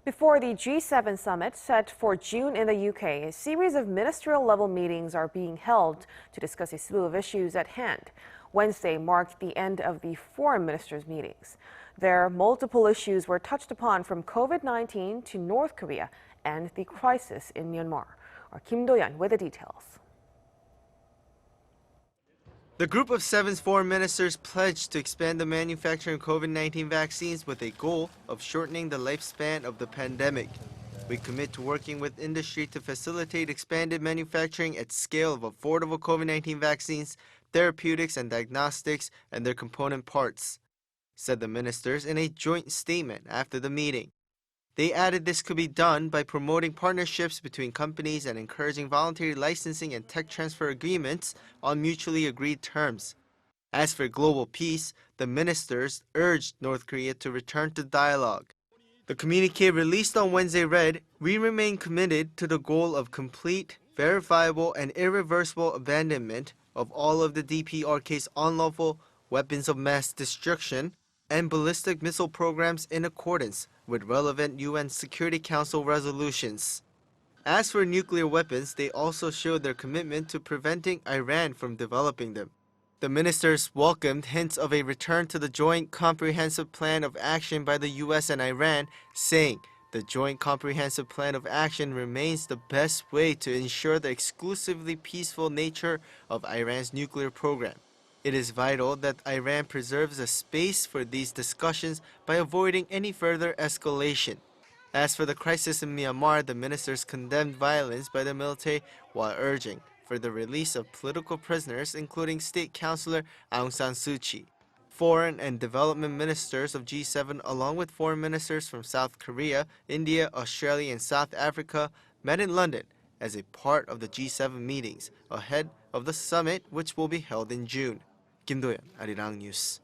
Before the G7 summit set for June in the UK, a series of ministerial-level meetings are being held to discuss a slew of issues at hand. Wednesday marked the end of the foreign ministers' meetings. There, multiple issues were touched upon, from COVID-19 to North Korea and the crisis in Myanmar. Our Kim Do-yeon with the details. The group of 7 foreign ministers pledged to expand the manufacturing of COVID-19 vaccines with a goal of shortening the lifespan of the pandemic. We commit to working with industry to facilitate expanded manufacturing at scale of affordable COVID-19 vaccines, therapeutics and diagnostics, and their component parts, said the ministers in a joint statement after the meeting. They added this could be done by promoting partnerships between companies and encouraging voluntary licensing and tech transfer agreements on mutually agreed terms. As for global peace, the ministers urged North Korea to return to dialogue. The communique released on Wednesday read, "We remain committed to the goal of complete, verifiable, and irreversible abandonment of all of the DPRK's unlawful weapons of mass destruction and ballistic missile programs in accordance with relevant UN Security Council resolutions." As for nuclear weapons, they also showed their commitment to preventing Iran from developing them. The ministers welcomed hints of a return to the Joint Comprehensive Plan of Action by the US and Iran, saying the Joint Comprehensive Plan of Action remains the best way to ensure the exclusively peaceful nature of Iran's nuclear program. It is vital that Iran preserves a space for these discussions by avoiding any further escalation. As for the crisis in Myanmar, the ministers condemned violence by the military while urging for the release of political prisoners, including State Councillor Aung San Suu Kyi. Foreign and development ministers of G7, along with foreign ministers from South Korea, India, Australia, and South Africa, met in London as a part of the G7 meetings ahead of the summit, which will be held in June. Kim Do-yeon, Arirang News.